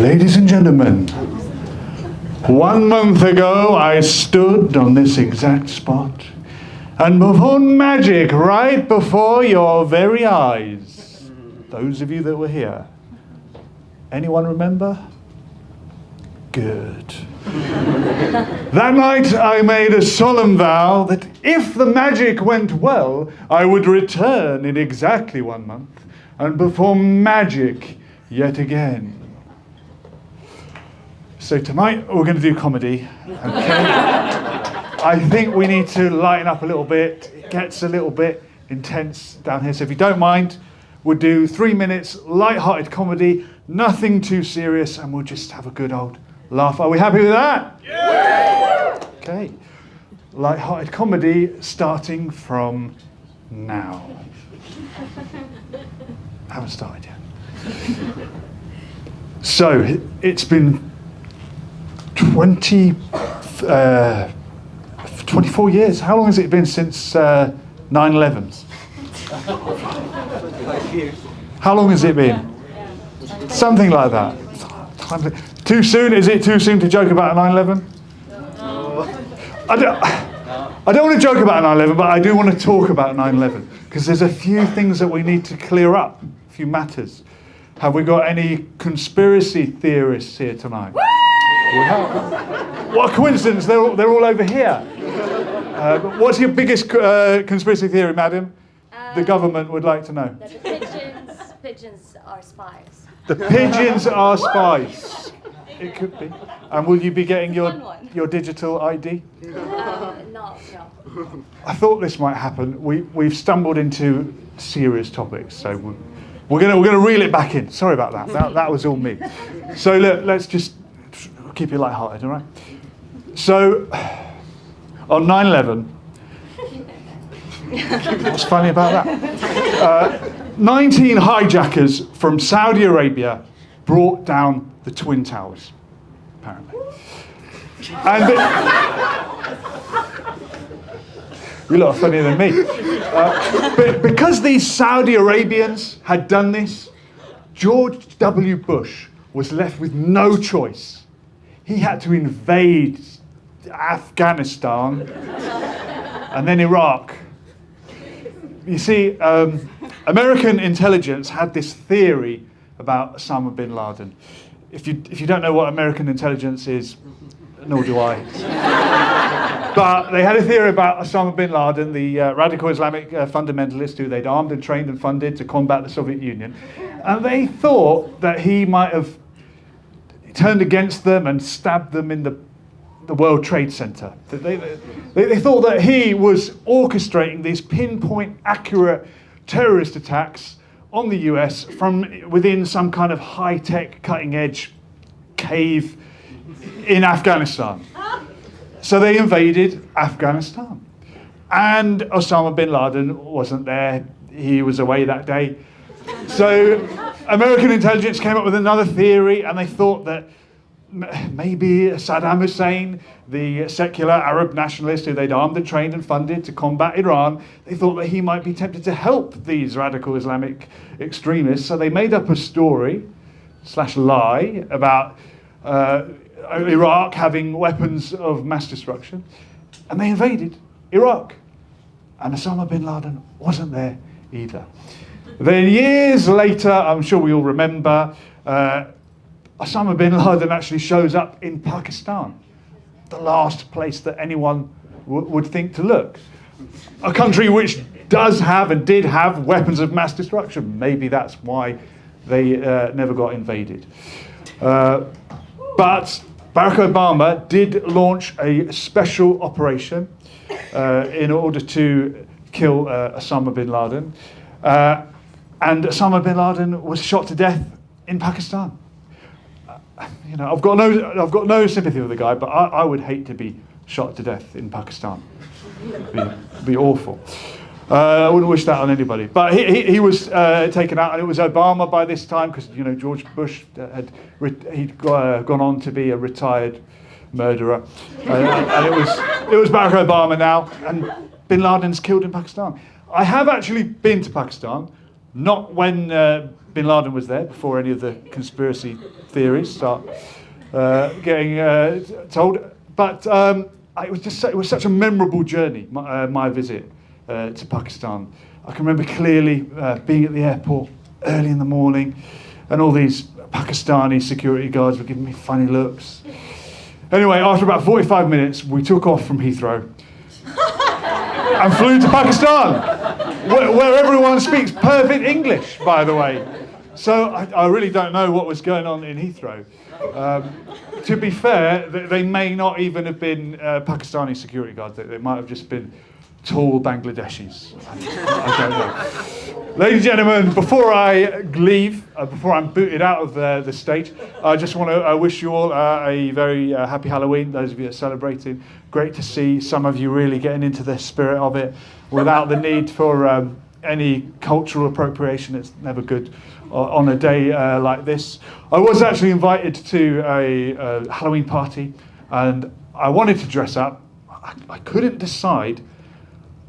Ladies and gentlemen, 1 month ago I stood on this exact spot and performed magic right before your very eyes. Those of you that were here. Anyone remember? Good. That night I made a solemn vow that if the magic went well, I would return in exactly 1 month and perform magic yet again. So tonight we're going to do comedy. Okay? I think we need to lighten up a little bit. It gets a little bit intense down here. So if you don't mind, we'll do 3 minutes light-hearted comedy, nothing too serious, and we'll just have a good old laugh. Are we happy with that? Yeah! Okay. Light-hearted comedy starting from now. Haven't started yet. So it's been 24 years. How long has it been since 9/11? How long has it been? Something like that. Too soon? Is it too soon to joke about 9/11? No. I don't want to joke about 9/11, but I do want to talk about 9/11 because there's a few things that we need to clear up, a few matters. Have we got any conspiracy theorists here tonight? What a coincidence, they're all over here. What's your biggest conspiracy theory, madam? The government would like to know. That the pigeons are spies. The pigeons are spies. It could be. And will you be getting your digital ID? No. I thought this might happen. We've stumbled into serious topics, so we're gonna reel it back in. Sorry about that. That was all me. So look, let's just keep it light-hearted, all right? So, on 9/11, what's funny about that? 19 hijackers from Saudi Arabia brought down the Twin Towers, apparently. And you lot are funnier than me. But because these Saudi Arabians had done this, George W. Bush was left with no choice. He had to invade Afghanistan and then Iraq. You see, American intelligence had this theory about Osama bin Laden. If you don't know what American intelligence is, nor do I. But they had a theory about Osama bin Laden, the radical Islamic fundamentalist who they'd armed and trained and funded to combat the Soviet Union. And they thought that he might have turned against them and stabbed them in the World Trade Center. They thought that he was orchestrating these pinpoint accurate terrorist attacks on the US from within some kind of high-tech cutting-edge cave in Afghanistan. So they invaded Afghanistan. And Osama bin Laden wasn't there. He was away that day. So American intelligence came up with another theory, and they thought that maybe Saddam Hussein, the secular Arab nationalist who they'd armed and trained and funded to combat Iran, they thought that he might be tempted to help these radical Islamic extremists. So they made up a story/lie about Iraq having weapons of mass destruction, and they invaded Iraq. And Osama bin Laden wasn't there either. Then years later, I'm sure we all remember, Osama bin Laden actually shows up in Pakistan, the last place that anyone would think to look. A country which does have and did have weapons of mass destruction. Maybe that's why they never got invaded. But Barack Obama did launch a special operation in order to kill Osama bin Laden. And Osama bin Laden was shot to death in Pakistan. You know, I've got no sympathy with the guy, but I would hate to be shot to death in Pakistan. It'd be awful. I wouldn't wish that on anybody. But he was taken out, and it was Obama by this time, because George Bush he'd gone on to be a retired murderer, and it was Barack Obama now, and bin Laden's killed in Pakistan. I have actually been to Pakistan. Not when bin Laden was there, before any of the conspiracy theories start getting told. But it was such a memorable journey, my visit to Pakistan. I can remember clearly being at the airport early in the morning, and all these Pakistani security guards were giving me funny looks. Anyway, after about 45 minutes, we took off from Heathrow and flew to Pakistan, where everyone speaks perfect English, by the way. So I really don't know what was going on in Heathrow. To be fair, they may not even have been Pakistani security guards. They might have just been tall Bangladeshis. I don't know. Ladies and gentlemen, before I leave, before I'm booted out of the stage, I just want to wish you all a very happy Halloween, those of you that are celebrating. Great to see some of you really getting into the spirit of it without the need for any cultural appropriation. It's never good on a day like this. I was actually invited to a Halloween party, and I wanted to dress up. I couldn't decide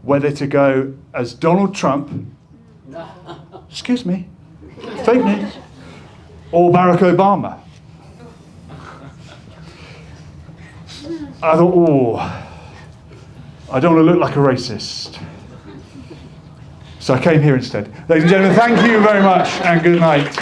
whether to go as Donald Trump, excuse me, fake news, or Barack Obama. I thought, oh, I don't want to look like a racist. So I came here instead. Ladies and gentlemen, thank you very much and good night.